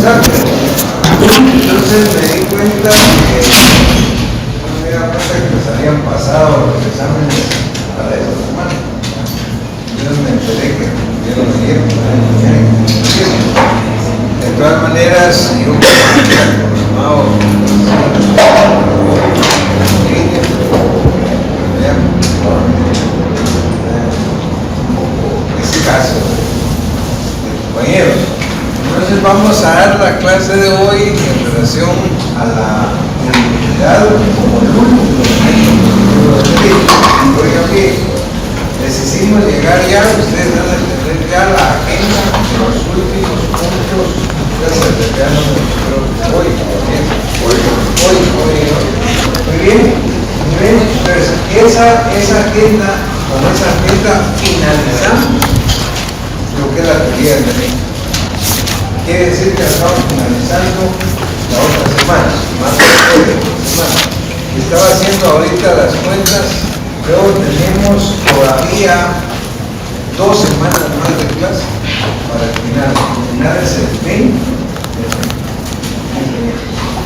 exacto. Entonces me di cuenta que no me daba cuenta que les habían pasado los exámenes para esa semana. Entonces me enteré que dieron ayer. De todas maneras, yo programado ese caso de compañeros. Entonces vamos a dar la clase de hoy en relación a la universidad como el último elemento. Oigan bien, les hicimos llegar ya, ustedes van a tener ya la agenda de los últimos puntos. Ya se terminaron, hoy. Muy bien. Entonces, esa agenda, con esa agenda finalizamos lo que es la teoría del delito. Quiere decir que estamos finalizando la otra semana, más de la semana. Estaba haciendo ahorita las cuentas, luego tenemos todavía 2 semanas más de clase para terminar. Terminar es el 20.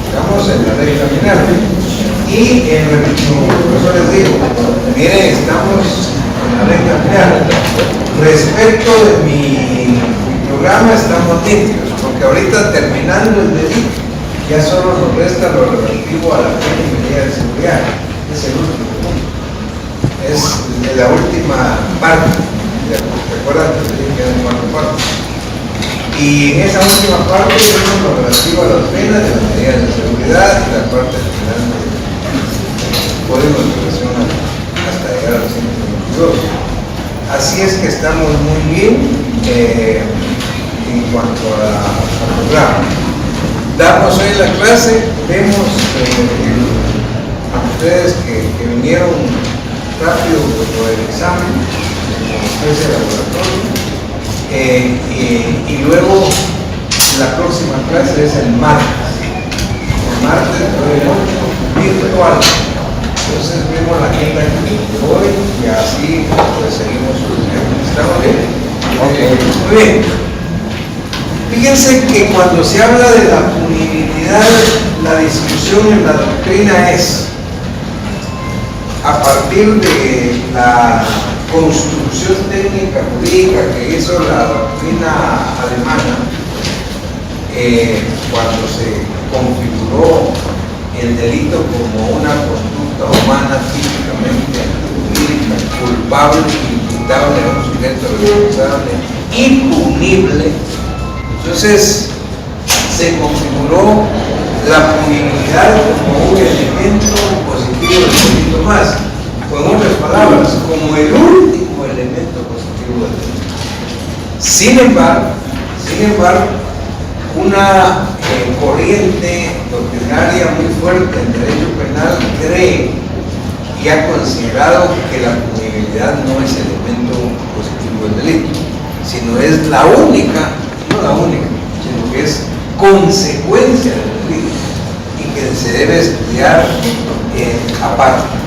Estamos en la recta final. Y por eso les digo, miren, estamos en la recta final. Respecto de mi programa, estamos limpios, porque ahorita terminando el delito, ya solo nos resta lo relativo a la pena y medida de seguridad. Es el último punto. Es de la última parte. ¿Recuerdan que les dije que eran 4 partes? Y en esa última parte vemos lo relativo a las penas, de las medidas de seguridad y la parte final del código de operación hasta llegar al 122. Así es que estamos muy bien en cuanto al programa. Damos hoy la clase, vemos a ustedes que vinieron rápido por el examen, como especie de laboratorio. Y luego la próxima clase es el martes. El martes virtual. Entonces vemos la agenda de hoy y así pues seguimos. ¿Estamos bien? Okay. Muy bien. Fíjense que cuando se habla de la punibilidad, la discusión en la doctrina es a partir de la construcción técnica jurídica que hizo la doctrina alemana cuando se configuró el delito como una conducta humana típicamente jurídica, culpable, imputable a un sujeto responsable, impunible. Entonces se configuró la punibilidad como un elemento positivo del delito más. Con otras palabras, como el último elemento positivo del delito. Sin embargo, una corriente doctrinaria muy fuerte en derecho penal cree y ha considerado que la punibilidad no es elemento positivo del delito, sino es la única, no la única, sino que es consecuencia del delito y que se debe estudiar aparte,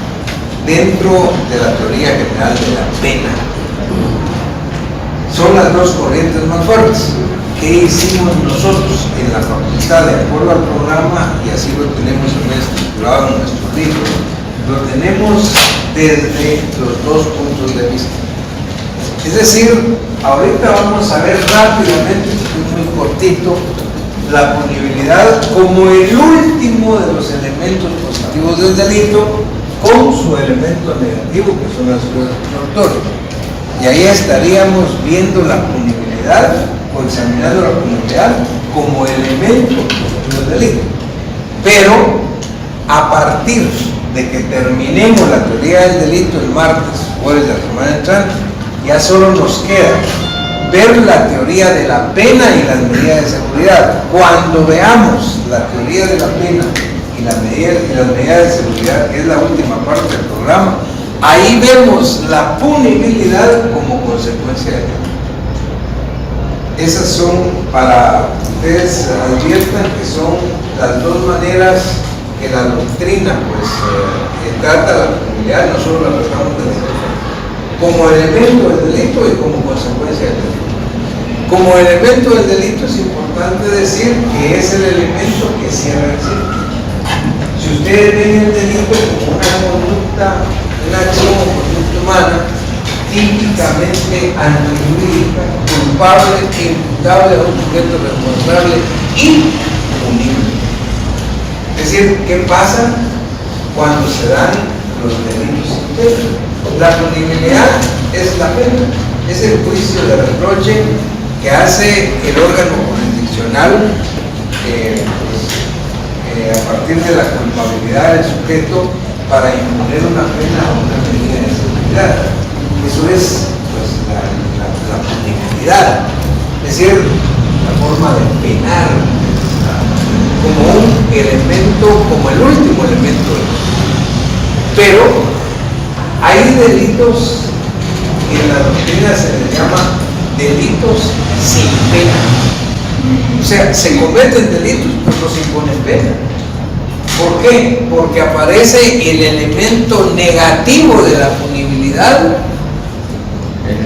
dentro de la teoría general de la pena. Son las dos corrientes más fuertes. ¿Qué hicimos nosotros en la facultad de acuerdo al programa? Y así lo tenemos estructurado en nuestros libros. Lo tenemos desde los 2 puntos de vista. Es decir, ahorita vamos a ver rápidamente, muy cortito, la punibilidad como el último de los elementos positivos del delito, con su elemento negativo, que son las pruebas contradictorias. Y ahí estaríamos viendo la punibilidad o examinando la punibilidad como elemento del delito. Pero a partir de que terminemos la teoría del delito el martes o el de la semana entrante, ya solo nos queda ver la teoría de la pena y las medidas de seguridad. Cuando veamos la teoría de la pena y las medidas de seguridad, que es la última parte del programa, ahí vemos la punibilidad como consecuencia de ello. Esas son, para ustedes adviertan que son las 2 maneras que la doctrina pues trata la punibilidad. Nosotros la tratamos de hacer como elemento del delito y como consecuencia del delito. Como elemento del delito es importante importante decir que es el elemento que cierra el círculo. Si ustedes ven el delito como una conducta, una acción o conducta humana, típicamente antijurídica, culpable, imputable a un sujeto responsable y punible. Es decir, ¿qué pasa cuando se dan los delitos sin pena? La punibilidad es la pena, es el juicio de reproche que hace el órgano jurisdiccional a partir de la culpabilidad del sujeto para imponer una pena o una medida de seguridad. Eso es pues, la punibilidad, es decir, la forma de penar como un elemento, como el último elemento del delito. Pero hay delitos que en la doctrina se les llama delitos sin pena. O sea, se cometen delitos, pero no se imponen pena. ¿Por qué? Porque aparece el elemento negativo de la punibilidad,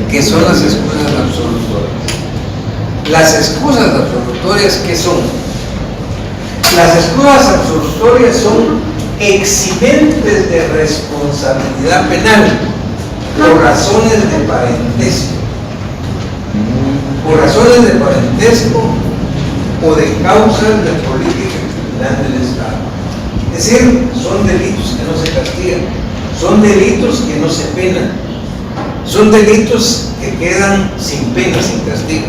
que son las excusas absolutorias. Las excusas absolutorias, ¿qué son? Las excusas absolutorias son eximentes de responsabilidad penal por razones de parentesco. Por razones de parentesco o de causas de política criminal del Estado. Es decir, son delitos que no se castigan, son delitos que no se penan, son delitos que quedan sin pena, sin castigo.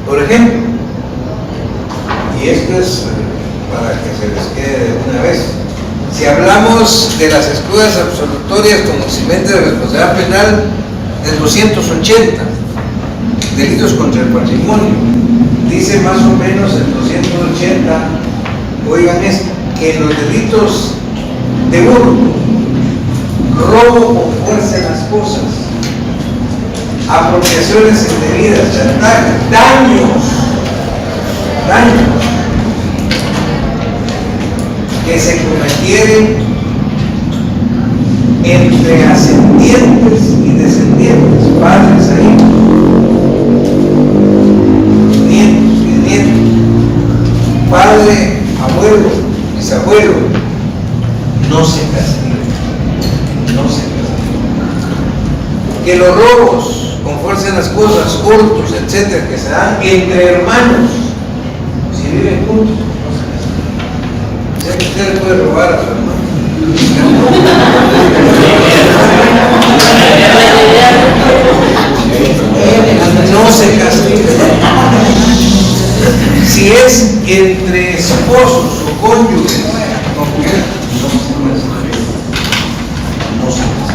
Por ejemplo, y esto es para que se les quede de una vez, si hablamos de las excusas absolutorias como eximente de responsabilidad penal del 280, delitos contra el patrimonio, dice más o menos el 280, oigan esto, que los delitos de hurto, robo con fuerza en las cosas, apropiaciones indebidas, chantaje, daños que se cometieren entre ascendientes y descendientes, padres a hijos, nietos y nietos, padre, abuelo, bisabuelo, no se castiga. Que los robos con fuerza en las cosas, hurtos, etcétera, que se dan entre hermanos, si viven juntos, no se castigan. O sea que usted le puede robar a su hermano. No se castiga. Si es entre esposos o cónyuges, no se castiga.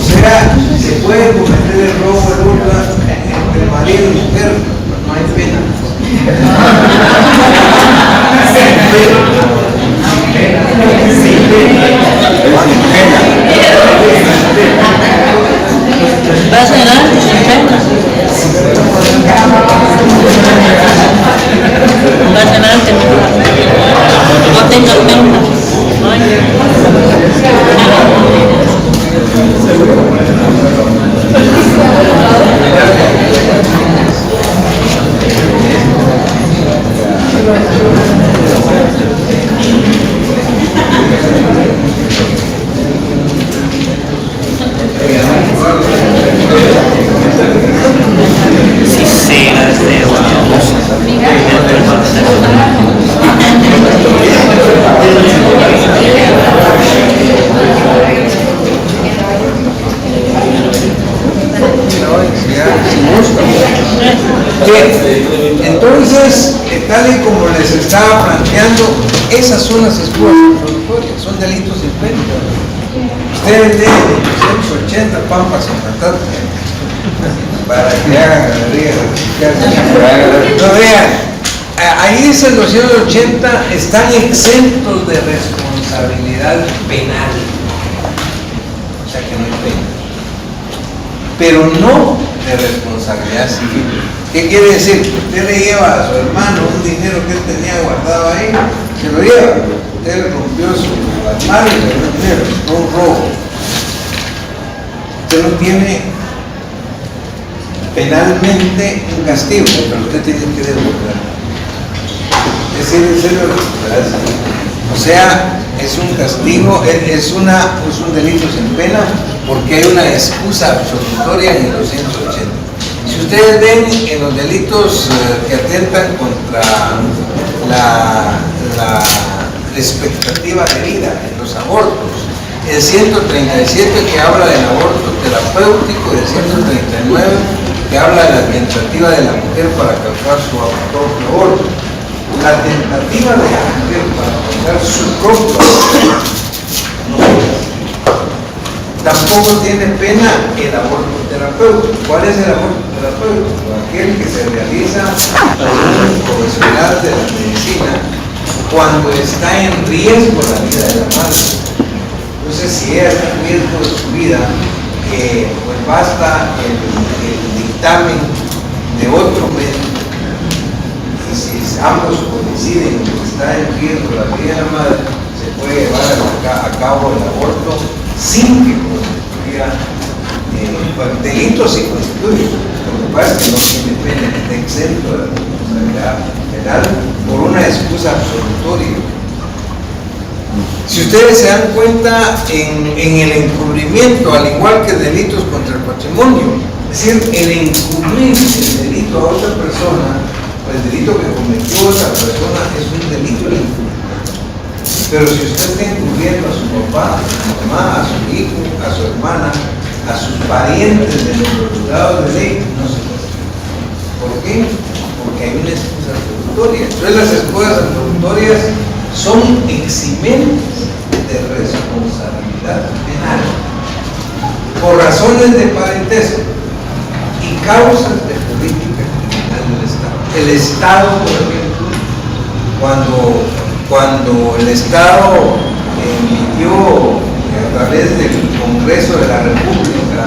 O sea, se puede cometer el robo, el hurto entre marido y mujer, no hay pena. ¿Va a cenar? ¿Va a cenar? No tenga pena. Entonces, tal y como les estaba planteando, esas son las excusas absolutorias, son delitos sin pena. Ustedes leen 280 pampas en patatas para que hagan galerías. No vean, ahí dice el 280, están exentos de responsabilidad penal. O sea que no hay pena. Pero no de responsabilidad civil. ¿Qué quiere decir? Usted le lleva a su hermano un dinero que él tenía guardado ahí, se lo lleva. Usted le rompió su armario y le dio dinero, no un robo. Usted no tiene penalmente un castigo, pero usted tiene que devolver. Es decir, en serio, o sea, es un castigo, es un delito sin pena, porque hay una excusa absolutoria en el 280. Si ustedes ven en los delitos que atentan contra la expectativa de vida, en los abortos, el 137 que habla del aborto terapéutico, el 139 que habla de la tentativa de la mujer para causar su propio aborto. La tentativa de la mujer para causar su propio aborto tampoco tiene pena el aborto terapéutico. ¿Cuál es el aborto terapéutico? Aquel que se realiza por un profesional de la medicina cuando está en riesgo la vida de la madre. Entonces, si ella está en riesgo de su vida, pues basta el dictamen de otro médico. Y si ambos coinciden en que está en riesgo la vida de la madre, se puede llevar a cabo el aborto sin que constituya delito, si constituye. Lo que pasa es que no tiene pena, está exento de la responsabilidad penal por una excusa absolutoria. Si ustedes se dan cuenta, en el encubrimiento, al igual que delitos contra el patrimonio, es decir, el encubrir el delito a otra persona, o el delito que cometió otra persona, es un delito de encubrimiento. Pero si usted está encubriendo a su papá, a su mamá, a su hijo, a su hermana, a sus parientes de los juzgados de ley, no se puede. ¿Por qué? Porque hay una excusa absolutoria. Entonces las excusas absolutorias son eximentes de responsabilidad penal por razones de parentesco y causas de política criminal del Estado. El Estado, por ejemplo, cuando el Estado emitió a través del Congreso de la República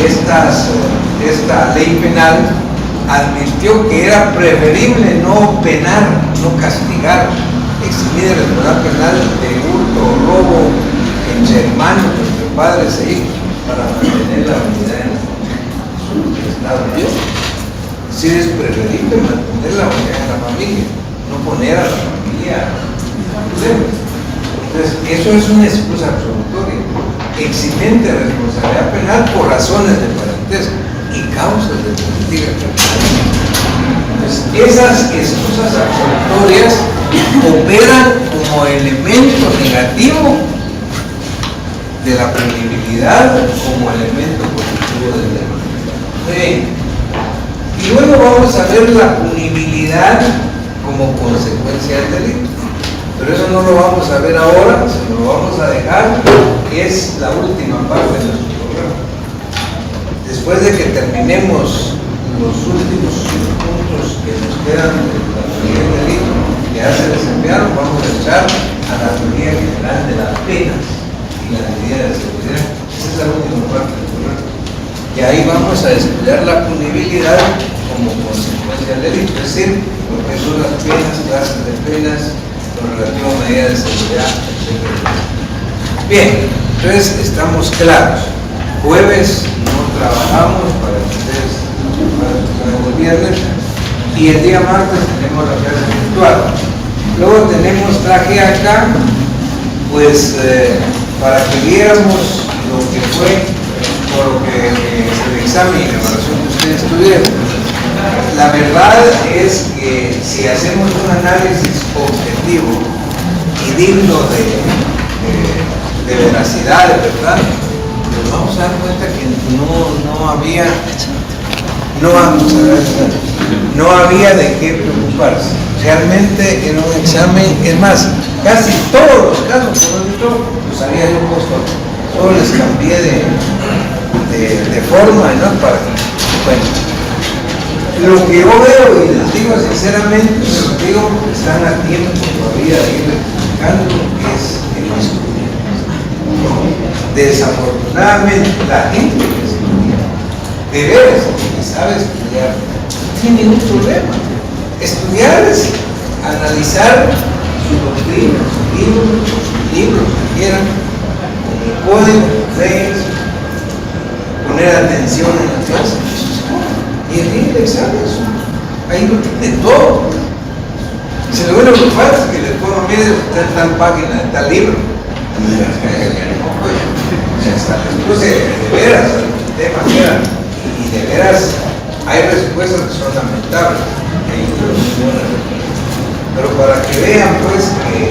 esta ley penal, advirtió que era preferible no penar, no castigar, eximir de responsabilidad penal de hurto o robo entre hermanos, entre padres e hijos, para mantener la unidad en el Estado. Es decir, es preferible mantener la unidad en la familia, no poner a la familia en problemas. Entonces, eso es una excusa absolutoria, eximente de responsabilidad penal por razones de parentesco y causas de política criminal. Entonces, esas excusas absolutorias operan como elemento negativo de la punibilidad, como elemento positivo del delito. Y luego vamos a ver la punibilidad como consecuencia del delito. Pero eso no lo vamos a ver ahora, sino lo vamos a dejar, que es la última parte de nuestro programa. Después de que terminemos los últimos puntos que nos quedan de la teoría del delito, que ya se desempeñaron, vamos a echar a la teoría general de las penas y la medida de seguridad. Esa es la última parte del programa. Y ahí vamos a estudiar la punibilidad como consecuencia del delito, es decir, lo que son las penas, clases de penas, con relativo a medidas de seguridad, etc. Bien, entonces estamos claros. Jueves no trabajamos para que ustedes no el viernes, y el día martes tenemos la clase virtual. Luego traje acá, pues, para que viéramos lo que fue, por lo que el examen y la evaluación que ustedes tuvieron. La verdad es que si hacemos un análisis objetivo y digno de veracidad, de verdad, nos vamos a dar cuenta que no había de qué preocuparse. Realmente era un examen, es más, casi todos los casos, los había yo puesto, solo les cambié de forma, ¿no? Bueno. Lo que yo veo, y les digo sinceramente, les digo, están a tiempo todavía de ir rectificando, es el estudio. Desafortunadamente, la gente que estudia, de veras, que sabe estudiar, no tiene ningún problema. Estudiar es analizar su doctrina, sus libros que quieran, con el código, leyes, poner atención en la clase, eso es todo. Y el día del examen, ahí lo tiene todo. Si lo único que falta es que le pongan, mire, tal página, tal libro. Les puse de veras el tema, mira, y de veras hay respuestas que son lamentables. Pero para que vean, pues, que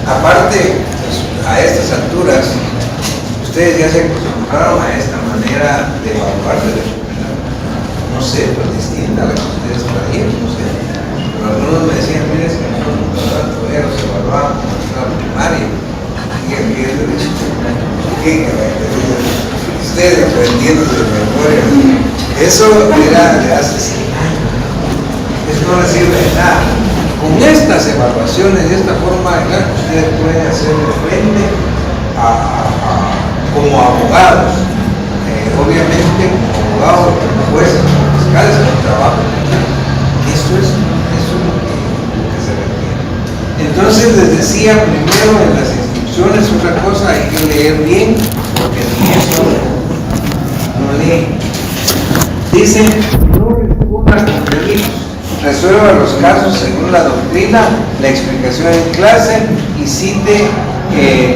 aparte, pues, a estas alturas, ustedes ya se acostumbraron a esta manera de evaluar de la escuela. No sé, pues distinta a la que ustedes traían, no sé. Pero algunos me decían, mire, es que nosotros todavía los evaluábamos en la primaria. Y aquí es de ustedes aprendiendo de memoria. Eso era de hace 100 años. Eso no les sirve de nada. Con estas evaluaciones, de esta forma, ustedes pueden hacer frente como abogados. Obviamente, como abogados, como jueces, como fiscales, en el trabajo. Eso es lo que se requiere. Entonces, les decía primero en las instrucciones, otra cosa, hay que leer bien, porque ni eso no leen. Dicen, no responda con delitos. Resuelva los casos según la doctrina, la explicación en clase y cite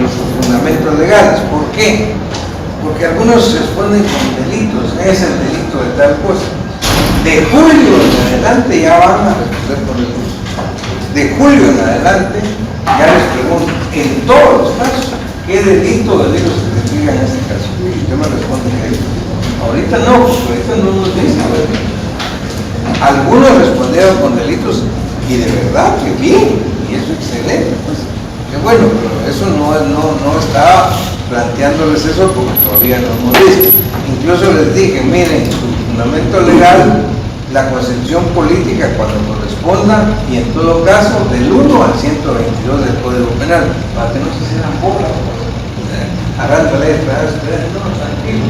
los fundamentos legales. ¿Por qué? Porque algunos responden con delitos, es el delito de tal cosa. De julio en adelante ya van a responder con delitos. De julio en adelante ya les pregunto, en todos los casos, ¿qué delito o delitos se investiga en este caso? Y yo me respondo que ahorita no, ahorita no nos dicen. Algunos respondieron con delitos y de verdad que bien, y eso es excelente, pues, qué bueno, pero eso no estaba planteándoles eso porque todavía no hemos visto. Incluso les dije, miren, su fundamento legal, la concepción política cuando corresponda y en todo caso del 1 al 122 del Código Penal, para que no se hicieran bolas, harán la ley, no, tranquilo.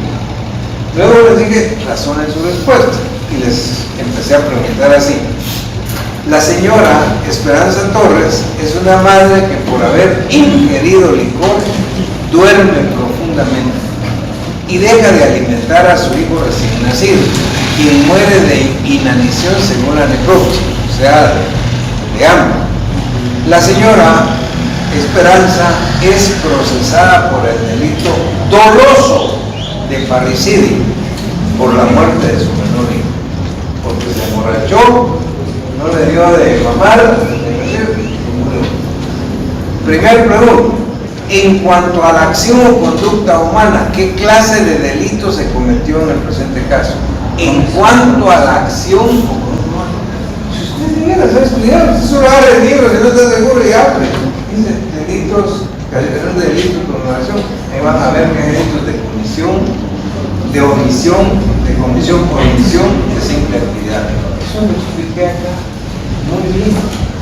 Luego les dije, razonen su respuesta y les empecé a preguntar así. La señora Esperanza Torres es una madre que por haber ingerido licor duerme profundamente y deja de alimentar a su hijo recién nacido, quien muere de inanición según la necropsia, o sea, de hambre. La señora Esperanza es procesada por el delito doloso de parricidio por la muerte de su menor hijo, porque se emborrachó, no le dio de mamar, murió. Primer pregunta, en cuanto a la acción o conducta humana, ¿qué clase de delito se cometió en el presente caso? En cuanto a la acción o conducta humana, si usted debiera haber estudiado, usted solo abre el libro, si no está seguro y abre. Dice delitos, calificación de delitos con relación, ahí van a ver que hay delitos de comisión, de omisión, de comisión por omisión, de simple actividad. Eso lo expliqué acá muy bien.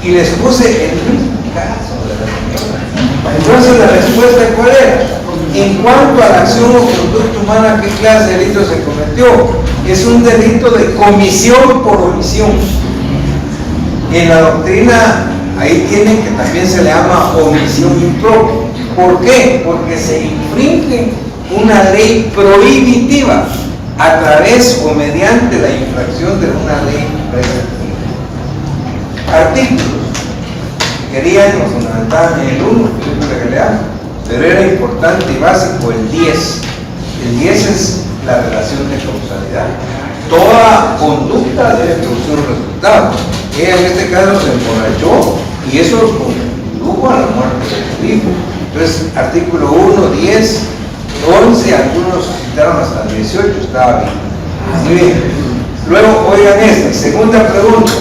Y les puse el mismo caso de la señora. Entonces la respuesta ¿cuál era? En cuanto a la acción o conducta humana, ¿qué clase de delito se cometió? Es un delito de comisión por omisión. En la doctrina ahí tienen que también se le llama omisión impropia. ¿Por qué? Porque se infringe una ley prohibitiva a través o mediante la infracción de una ley preceptiva. Artículos. Querían, nos fundamentaban en el 1, que le hago, pero era importante y básico el 10. El 10 es la relación de causalidad. Toda conducta debe producir un resultado. Ella en este caso se emborrachó y eso condujo a la muerte de su hijo. Entonces, artículo 1, 10, 11, algunos citaron hasta el 18, estaba bien. Muy bien. Luego, oigan esta, segunda pregunta.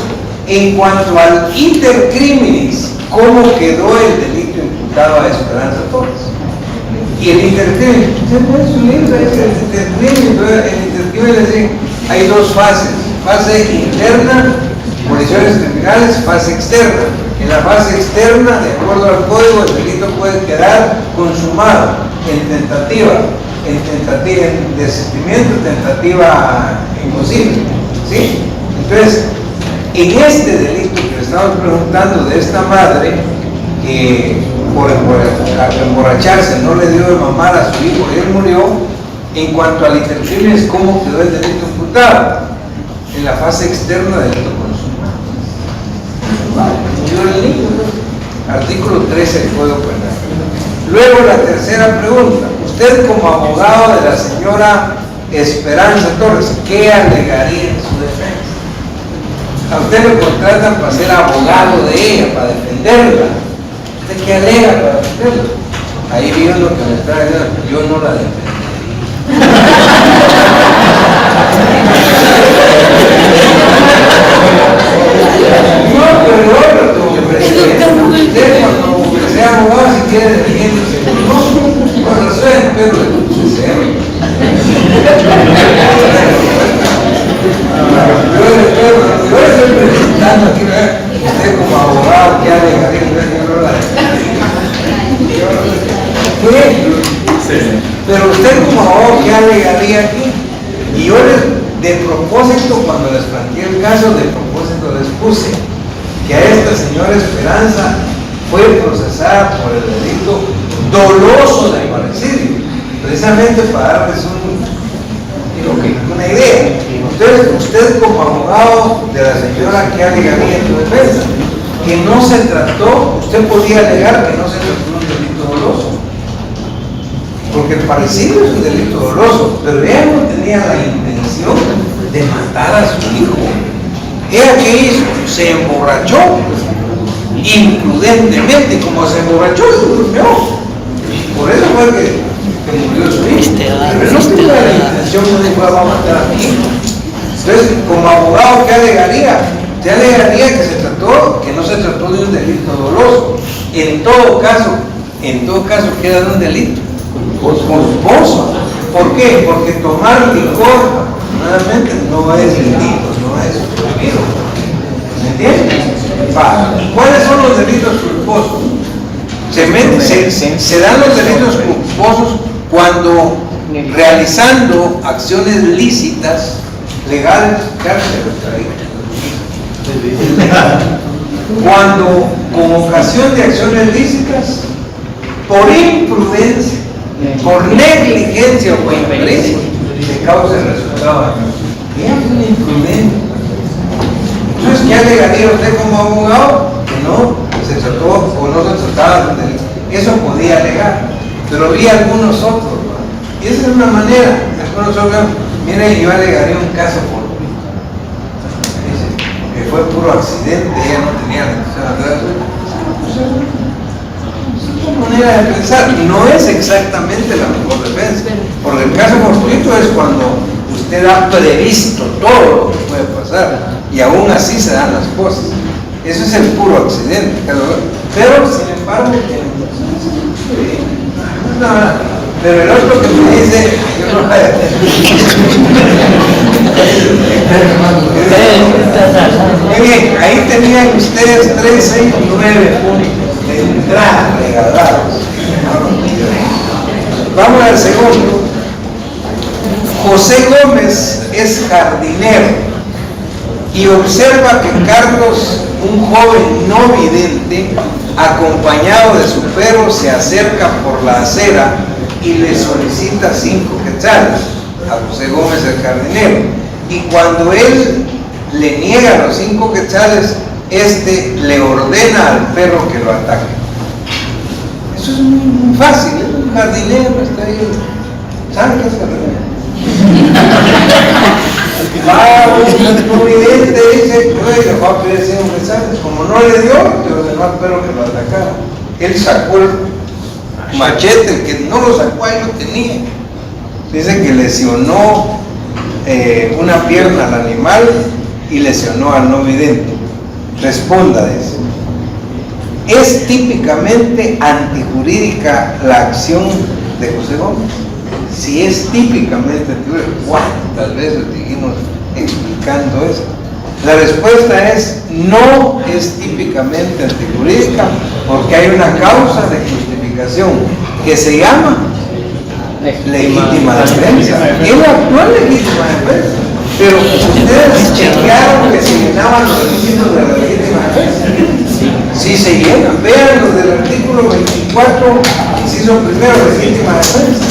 En cuanto al iter criminis, ¿cómo quedó el delito imputado a Esperanza Torres? Y el iter criminis, usted puede su libro, es el iter criminis. El iter criminis hay dos fases: fase interna, coaliciones criminales, fase externa. En la fase externa, de acuerdo al código, el delito puede quedar consumado en tentativa, en desistimiento, tentativa imposible, ¿sí? Entonces, en este delito que le estamos preguntando de esta madre, que por emborracharse no le dio de mamar a su hijo y él murió, en cuanto al intercrimen, ¿cómo quedó el delito imputado? en la fase externa del delito consumado. Yo el niño, artículo 13 del Código Penal. Luego la tercera pregunta. Usted como abogado de la señora Esperanza Torres, ¿qué alegaría en su defensa? A usted lo contratan para ser abogado de ella, para defenderla. ¿Usted qué alega para defenderla? Ahí vio lo que me está diciendo, yo no la defendí. No, pero como presidente, usted cuando sea abogado, si quiere defenderse, no, bueno, soy pero yo estoy presentando aquí, usted como abogado, ¿qué alegaría? Yo no la defendí. ¿Qué? Pero usted como abogado, ¿qué alegaría aquí? Y yo de propósito, cuando les planteé el caso, de propósito les puse que a esta señora Esperanza fue procesada por el delito doloso de parricidio, precisamente para darles una idea. Entonces, usted como abogado de la señora, ¿qué alegaría en su defensa? Que no se trató, usted podía alegar que no se trató de un delito doloso, porque el parricidio es un delito doloso, pero ella no tenía la intención de matar a su hijo. Ella que hizo, se emborrachó imprudentemente, como se emborrachó, se durmió. Por eso fue que murió su hijo. Pero no tenía la intención de que va a matar a mi hijo. Entonces, como abogado, ¿qué alegaría? Te alegaría que no se trató de un delito doloso. En todo caso queda de un delito culposo. ¿Por qué? Porque tomar licor nuevamente no es delito, no es prohibido. ¿Me entiendes? ¿Cuáles son los delitos culposos? Se dan los delitos culposos cuando realizando acciones lícitas, legales, cuando con ocasión de acciones lícitas, por imprudencia, por negligencia o impericia, se causa el resultado. ¿Qué es un imprudente? Entonces, ¿qué alegaría usted como abogado? Que no se trató o no se trataba de delito. Eso podía alegar, pero vi algunos otros, ¿no? Y esa es una manera. Algunos otros, miren, yo alegaría un caso que fue puro accidente, ella no tenía la intención de hacerlo. Es una manera de pensar, no es exactamente la mejor defensa, porque el caso fortuito es cuando usted ha previsto todo lo que puede pasar y aún así se dan las cosas. Eso es el puro accidente, pero sin embargo pero el otro que me dice muy bien, ahí tenían ustedes 3, 6, 9 puntos de entrada regalados. Vamos al segundo. José Gómez es jardinero y observa que Carlos, un joven no vidente, acompañado de su perro, se acerca por la acera y le solicita 5 quetzales a José Gómez el jardinero. Y cuando él le niega los 5 quetzales, le ordena al perro que lo ataque. Eso es muy fácil, es un jardinero, está ahí. ¿Saben qué es jardinero? Un vidente dice, le va a pedir 5 quetzales. Como no le dio, le ordenó al perro que lo atacara. Él sacó el machete, el que no lo sacó ahí lo tenía. Dice que lesionó una pierna al animal y lesionó al no vidente. Responda, dice. ¿Es típicamente antijurídica la acción de José Gómez? Si es típicamente antijurídica, ¿cuántas veces seguimos explicando eso? La respuesta es: no es típicamente antijurídica, porque hay una causa de justificación que se llama legítima defensa. Es la actual legítima defensa. Pero ustedes chequearon que se llenaban los requisitos de la legítima defensa. Sí se llenan. Vean los del artículo 24, inciso primero, legítima defensa.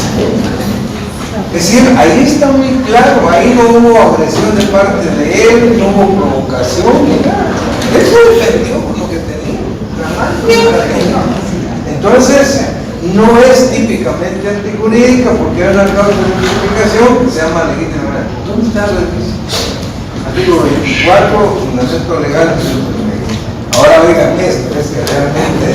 Es decir, ahí está muy claro, ahí no hubo agresión de parte de él, no hubo provocación ni nada. Él se defendió con lo que tenía, entonces, no es típicamente antijurídica porque hay una causa de justificación que se llama legítima. ¿Dónde está el artículo 24, fundamento legal? Ahora oigan esto, es que realmente...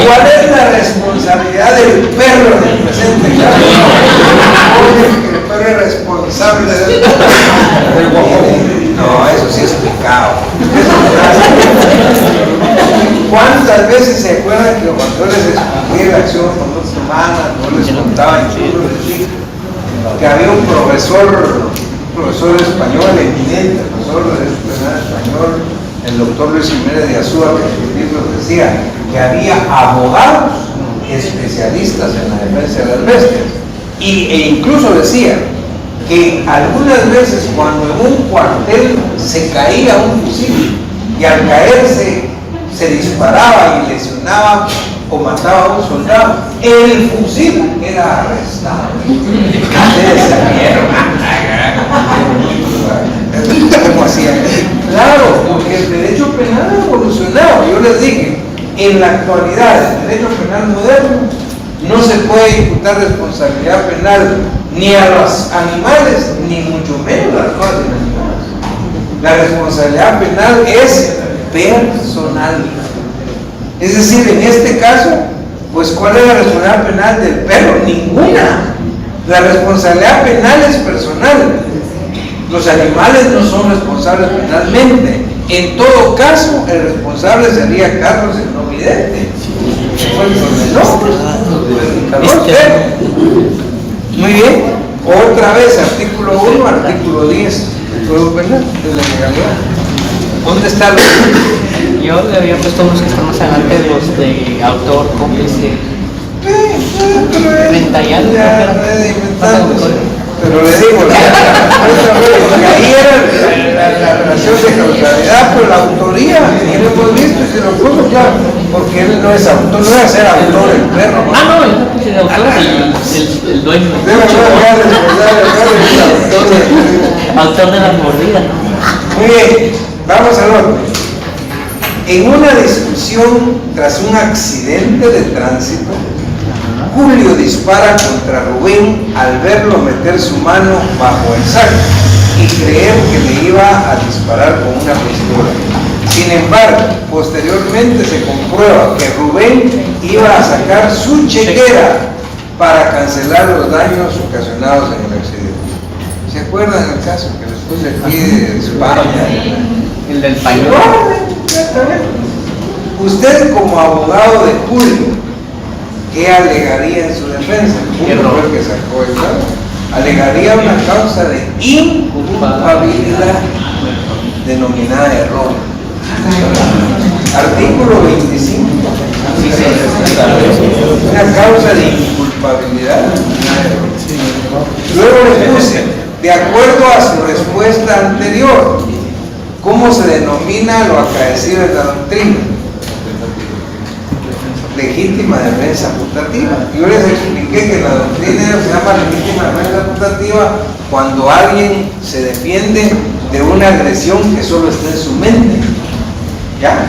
¿Cuál es la responsabilidad del perro en el presente caso? Oye, que el perro es responsable del... No, eso sí es pecado. ¿Cuántas veces se acuerdan que cuando les expliqué la acción con dos humanas, no les contaba que había un profesor español, eminente, profesor de penal español, el doctor Luis Jiménez de Azúa, que en sus libros decía que había abogados especialistas en la defensa de las bestias, e incluso decía que algunas veces cuando en un cuartel se caía un fusil y al caerse se disparaba y lesionaba o mataba a un soldado, el fusil era arrestado. ¿Cómo hacían? Claro, porque el derecho penal ha evolucionado. Yo les dije, en la actualidad, el derecho penal moderno no se puede imputar responsabilidad penal ni a los animales, ni mucho menos a las cosas inanimadas. La responsabilidad penal es personal. Es decir, en este caso, pues ¿cuál es la responsabilidad penal del perro? Ninguna. La responsabilidad penal es personal. Los animales no son responsables penalmente. En todo caso, el responsable sería Carlos el no vidente. Muy bien. Otra vez, artículo 1, artículo 10 del Código Penal de la legalidad. ¿Dónde está lo? Yo le había puesto unos que están más adelante, los de autor, cómplice. Pero le digo, ahí era la relación de causalidad, pero la autoría, y lo hemos visto, y se lo puso claro, porque él no es autor, no es ser autor el perro. No, yo no puse de autor, el dueño. Autor de la mordida. Muy bien, vamos al otro. En una discusión tras un accidente de tránsito, Julio dispara contra Rubén al verlo meter su mano bajo el saco y creer que le iba a disparar con una pistola. Sin embargo, posteriormente se comprueba que Rubén iba a sacar su chequera para cancelar los daños ocasionados en el accidente. ¿Se acuerdan del caso que les puse aquí de España? El del pañuelo. Usted como abogado de Julio, ¿qué alegaría en su defensa? Uno fue el que sacó el caso. Alegaría una causa de inculpabilidad denominada error. Artículo 25. Una causa de inculpabilidad denominada error. Luego le puse, de acuerdo a su respuesta anterior, ¿cómo se denomina lo acaecido en la doctrina? Legítima defensa putativa. Yo les expliqué que la doctrina se llama legítima defensa putativa cuando alguien se defiende de una agresión que solo está en su mente, ¿ya?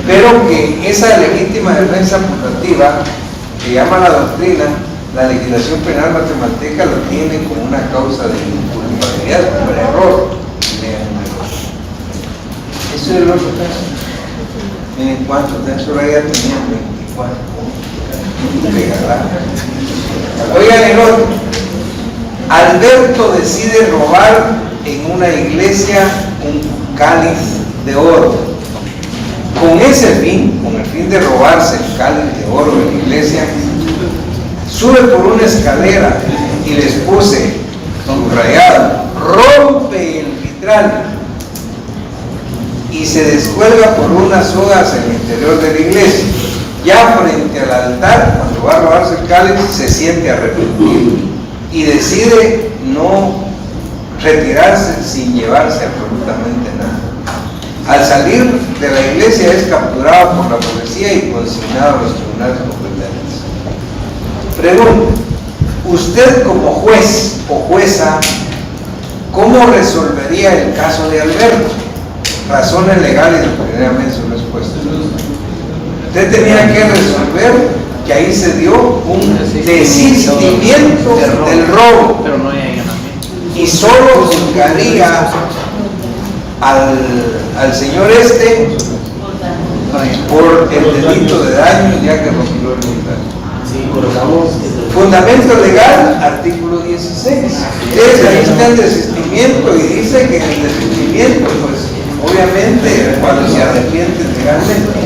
Pero que esa legítima defensa putativa que llama la doctrina, la legislación penal guatemalteca lo tiene como una causa de inculpabilidad, como el error. Eso es el otro caso. Miren cuántos de eso ya tenían. Oigan el otro. Alberto decide robar en una iglesia un cáliz de oro. Con ese fin, con el fin de robarse el cáliz de oro de la iglesia, sube por una escalera y les puse subrayado, rompe el vitral y se descuelga por unas sogas en el interior de la iglesia. Ya frente al altar, cuando va a robarse el cáliz, se siente arrepentido y decide no retirarse sin llevarse absolutamente nada. Al salir de la iglesia es capturado por la policía y consignado a los tribunales competentes. Pregunta: Usted como juez o jueza, ¿cómo resolvería el caso de Alberto? Razones legales y doctrinariamente su respuesta. Usted tenía que resolver que ahí se dio un desistimiento del robo, Pero no hay allanamiento. y solo juzgaría al señor por el delito de daño ya que rompió el inventario. Fundamento legal, artículo 16. Entonces, ahí está el desistimiento y dice que en el desistimiento, pues obviamente cuando se arrepiente legalmente,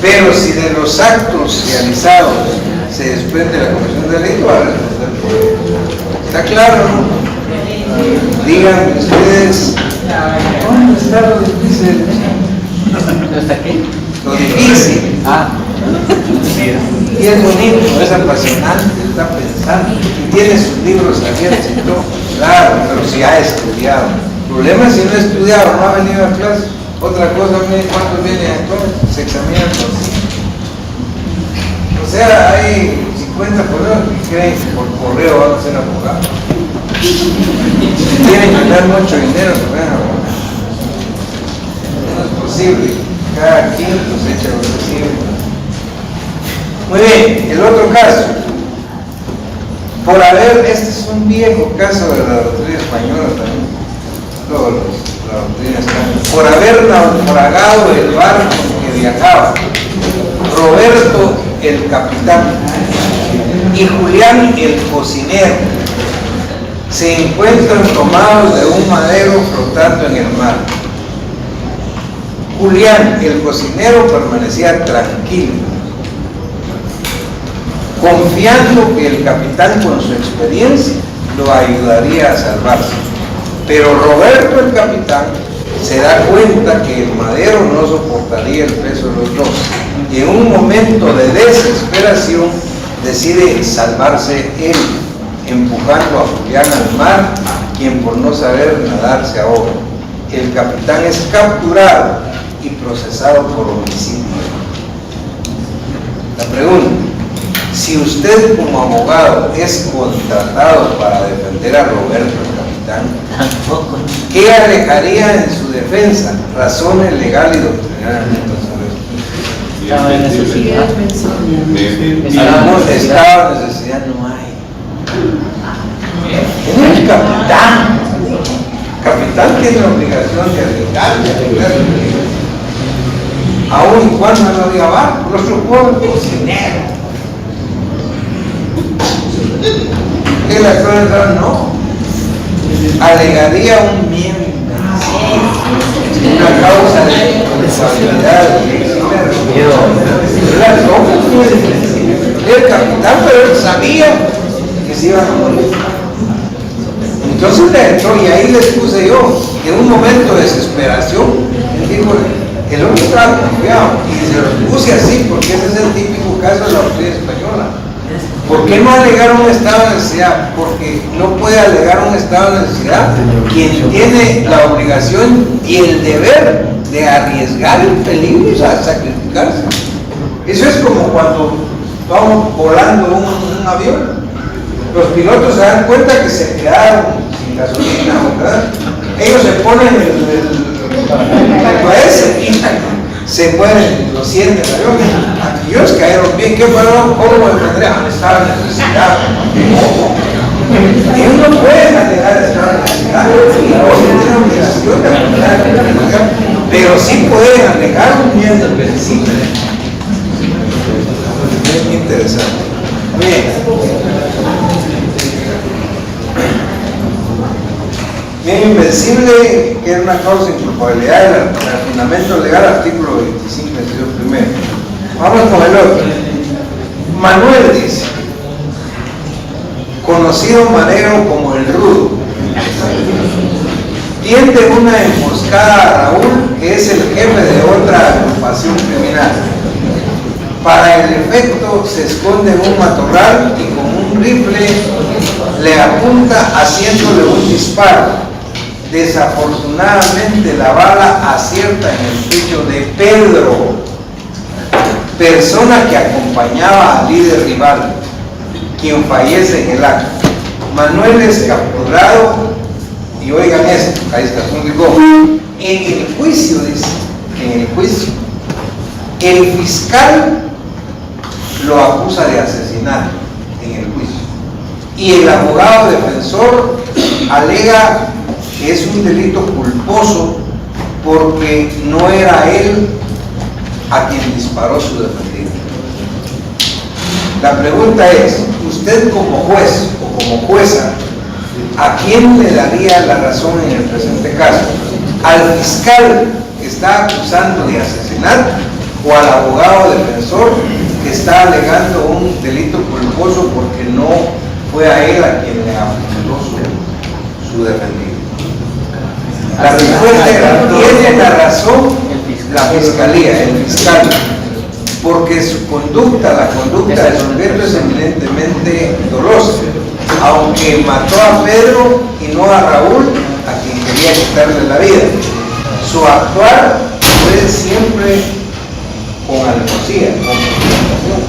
pero si de los actos realizados se desprende la comisión de delito, va a responder por ello. ¿Está claro, no? Díganme ustedes, ¿dónde está lo difícil? ¿Hasta aquí? Lo difícil. Ah. Y es bonito, es apasionante, está pensando y tiene sus libros abiertos y todo. Claro, pero si ha estudiado. El problema es si no ha estudiado, no ha venido a clase. Otra cosa, ¿cuántos vienen actuales? Se examinan todos. O sea, hay 50 personas que creen que por correo van a ser abogados. Tienen que ganar mucho dinero para ser abogados. No es posible. Cada quien cosecha lo que recibe. Muy bien, el otro caso. Por haber, este es un viejo caso de la doctrina española también. Todos la doctrina española. Por haber naufragado el barco en que viajaba Roberto el capitán y Julián el cocinero se encuentran tomados de un madero flotando en el mar. Julián el cocinero permanecía tranquilo, confiando que el capitán con su experiencia lo ayudaría a salvarse. Pero Roberto el capitán se da cuenta que el madero no soportaría el peso de los dos y en un momento de desesperación decide salvarse él, empujando a Julián al mar, quien por no saber nadar se ahoga. El capitán es capturado y procesado por homicidio. La pregunta: si usted como abogado es contratado para defender a Roberto el capitán, ¿qué alegaría en su defensa? Razones legal y doctrinariamente sobre esto. Estaba en necesidad. Estaba en necesidad, no hay. Es el capitán. El capitán tiene la obligación de arreglar su vida. Aún y cuando no había barco, lo supone el cocinero. El actor no, alegaría un miembro, una causa de responsabilidad. El capitán, pero él sabía que se iban a morir. Entonces le entró, y ahí les puse yo, que en un momento de desesperación, él dijo, el hombre estaba confiado, y se los puse así, porque ese es el típico caso de la doctrina española. ¿Por qué no alegar un estado de necesidad? Porque no puede alegar un estado de necesidad quien tiene la obligación y el deber de arriesgar el peligro y sacrificarse. Eso es como cuando vamos volando un avión. Los pilotos se dan cuenta que se quedaron sin gasolina, ¿verdad? Ellos se ponen el se mueren los 100 del avión. Aquellos cayeron bien. ¿Qué fueron? ¿Cómo defenderían? Estaba en necesidad. Ellos no pueden alegar estado en necesidad. Tienen obligación de alegar, pero sí pueden alegar un bien del beneficio. Muy interesante. Bien. Bien invencible, que es una causa de inculpabilidad del fundamento legal, artículo 25, inciso primero. Vamos con el otro. Manuel dice, conocido Madero como el Rudo, tiende una emboscada a Raúl, que es el jefe de otra agrupación criminal. Para el efecto se esconde en un matorral y con un rifle le apunta haciéndole un disparo. Desafortunadamente la bala acierta en el pecho de Pedro, persona que acompañaba al líder rival. quien fallece en el acto. Manuel es capturado, y oigan esto, ahí está, en el juicio, dice, en el juicio, el fiscal lo acusa de asesinato en el juicio, y el abogado defensor alega que es un delito culposo porque no era él a quien disparó su defendido. La pregunta es, usted como juez o como jueza, ¿a quién le daría la razón en el presente caso? ¿Al fiscal que está acusando de asesinato o al abogado defensor que está alegando un delito culposo porque no fue a él a quien le apuntó su defendido? La respuesta era, tiene la razón la fiscalía, el fiscal, porque su conducta, la conducta del sujeto es eminentemente dolosa, aunque mató a Pedro y no a Raúl, a quien quería quitarle la vida. Su actuar fue siempre con alevosía, con premeditación,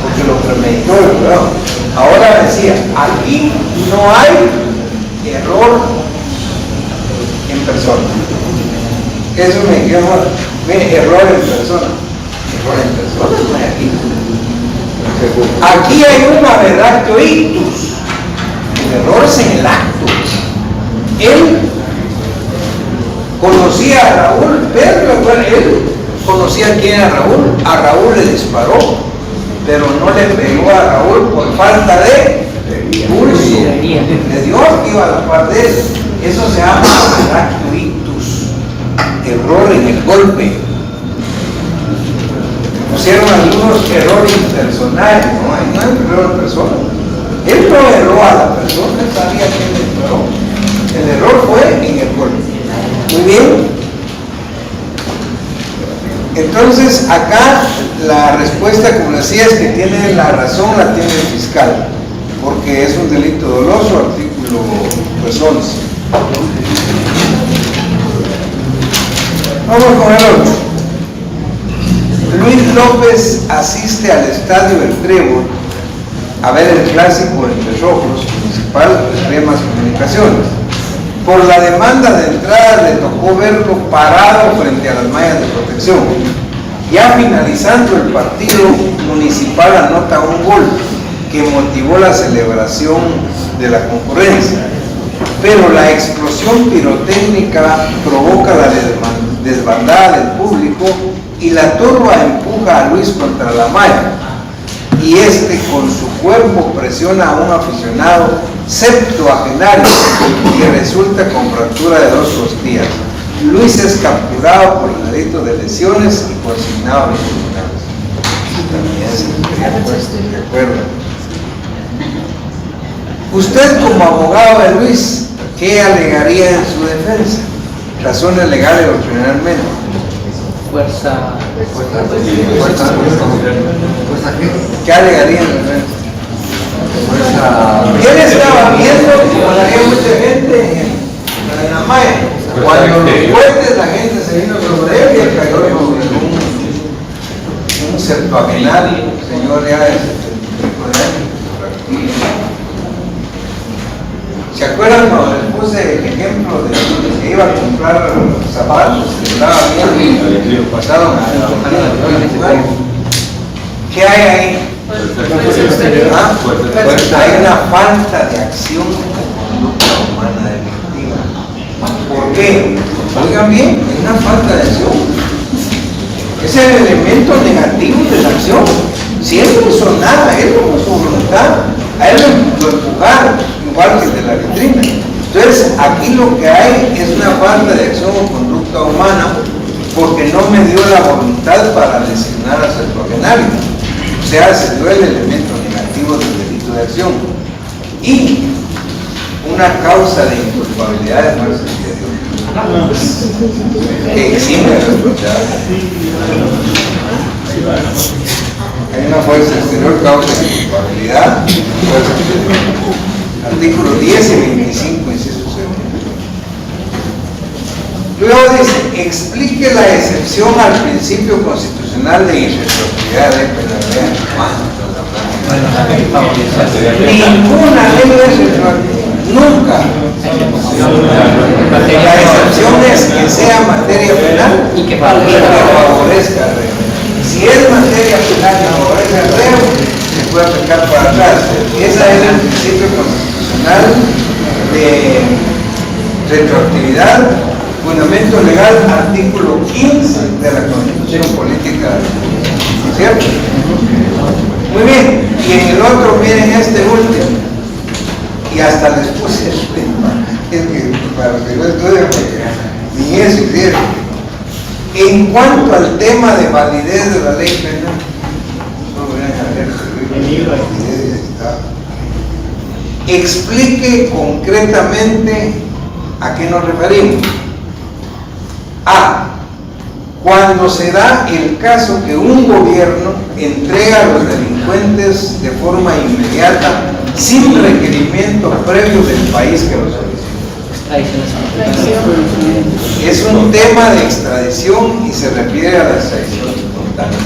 porque lo premeditó el jurado. Ahora decía, aquí no hay error en persona. Eso me quedó, error en persona. Error en persona no hay aquí. Aquí hay un aberratio ictus. El error es en el acto. Él conocía a Raúl, Pedro, él conocía quién era Raúl. A Raúl le disparó, pero no le pegó a Raúl por falta de pulso. Le dio que iba a la par de él. Eso se llama aberratio ictus. Error en el golpe. Pusieron algunos errores personales, no hay error personal. Él no erró a la persona, él sabía quién le disparó. El error fue en el golpe. Muy bien. Entonces, acá la respuesta, como decía, es que tiene la razón, la tiene el fiscal, porque es un delito doloso, artículo 11. Vamos con el 8. Luis López asiste al estadio El Trébol a ver el clásico entre Rojos, principal de Extremas Comunicaciones. Por la demanda de entrada le tocó verlo parado frente a las mallas de protección. Ya finalizando el partido, Municipal anota un gol que motivó la celebración de la concurrencia, pero la explosión pirotécnica provoca la desbandada del público y la turba empuja a Luis contra la malla, y este con su cuerpo presiona a un aficionado septuagenario que resulta con fractura de 2 costillas. Luis es capturado por el delito de lesiones y consignado a los tribunales. También se de acuerdo. Usted como abogado de Luis, ¿qué alegaría en su defensa? Razones legales o criminalmente. Fuerza. ¿Qué alegaría en la defensa? ¿Quién estaba viendo? Había mucha gente en la malla. Cuando los fuertes, la gente se vino sobre él y él cayó sobre un septuagenario, señor ya de 75 años. ¿Se acuerdan cuando les puse el ejemplo de que iba a comprar zapatos que estaba bien pasado? ¿Qué hay ahí? ¿Ah? Hay una falta de acción con conducta humana delictiva. ¿Por qué? Oigan bien, hay una falta de acción. Es el elemento negativo de la acción. Si él no hizo nada, él no hizo voluntad, a él lo empujaron, igual que el de la vitrina. Entonces, aquí lo que hay es una falta de acción o conducta humana porque no me dio la voluntad para lesionar al septuagenario. O sea, se dio el elemento negativo del delito de acción. Y una causa de inculpabilidad de fuerza exterior que exime la responsabilidad. Hay una fuerza exterior, causa de inculpabilidad, fuerza exterior. Artículos 10 y 25, inciso 0. Luego dice, explique la excepción al principio constitucional de irretroactividad de penalidad. Ninguna ley es retroactiva, nunca. La excepción es que sea materia penal Y que favorezca al reo. Si es materia penal que favorece al reo, se puede aplicar para atrás. Ese es el principio constitucional de retroactividad, fundamento legal, artículo 15 de la Constitución Política, ¿cierto? Muy bien, y en el otro miren este último, y hasta les puse el tema, es que para que no estudien, ni eso hicieron. En cuanto al tema de validez de la ley penal, no voy a leer, explique concretamente a qué nos referimos. A. Cuando se da el caso que un gobierno entrega a los delincuentes de forma inmediata sin requerimiento previo del país que los solicita. Es un tema de extradición y se refiere a la extradición espontánea.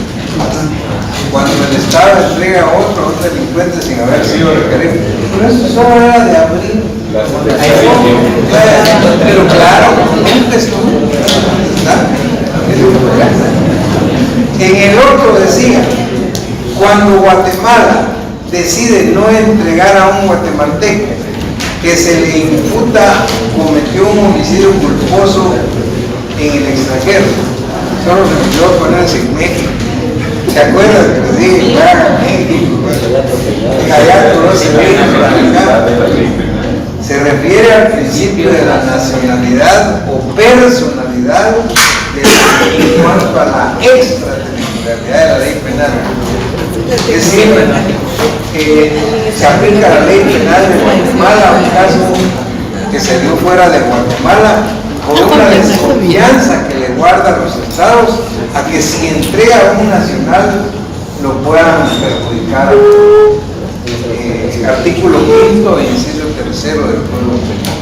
Cuando el Estado entrega a otro delincuente sin haber sido requerido. Pero eso solo era de abril. Pero claro, nunca estuvo. En el otro decía, cuando Guatemala decide no entregar a un guatemalteco que se le imputa cometió un homicidio culposo en el extranjero, solo se me olvidó ponerse en México. ¿Se acuerdan que les dije? México, allá todo se ve. Se refiere al principio de la nacionalidad o personalidad en cuanto a la extraterritorialidad de la ley penal. Es decir, se aplica la ley penal de Guatemala a un caso que se dio fuera de Guatemala por una desconfianza que le guarda a los estados a que si entrega a un nacional lo puedan perjudicar. Artículo 5, inciso 3 del Código Penal.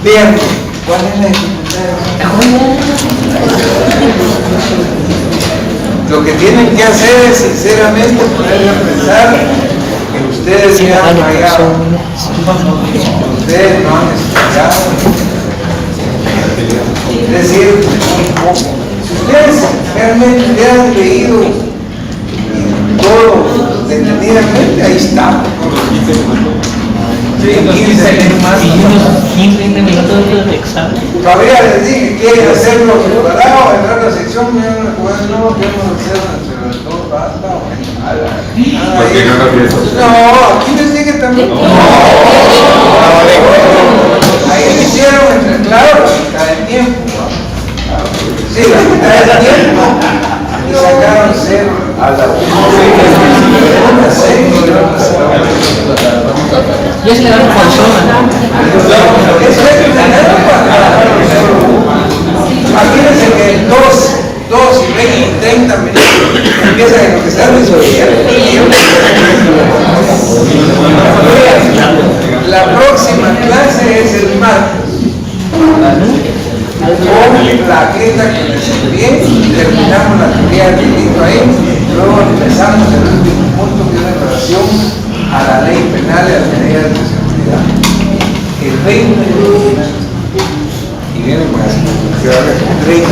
Bien, ¿cuál es la dificultad? Lo que tienen que hacer es sinceramente ponerse a pensar que ustedes ya han fallado, ustedes no han estudiado, es decir, un poco. Si ustedes realmente hubieran leído todo detenidamente, ahí está. Sí, 15-20 minutos de examen. Todavía les dije, quieren hacerlo separado, entrar a la sección, no, queremos hacerlo entre los dos, basta, ¿Por qué no lo piensas? no, aquí les dije también. Ahí lo hicieron entre, claro, la mitad del tiempo. Sí, la mitad del tiempo. Y sacaron 0 a la Ya se le da por zona. Imagínense que en 2 y 20, 30 minutos empiezan a empezar a resolver. La próxima clase es el martes. Con la agenda que les envié, terminamos la teoría del delito ahí, luego empezamos el último punto que es en relación a la ley penal y a las medidas de seguridad. El 20 y viene más. 30.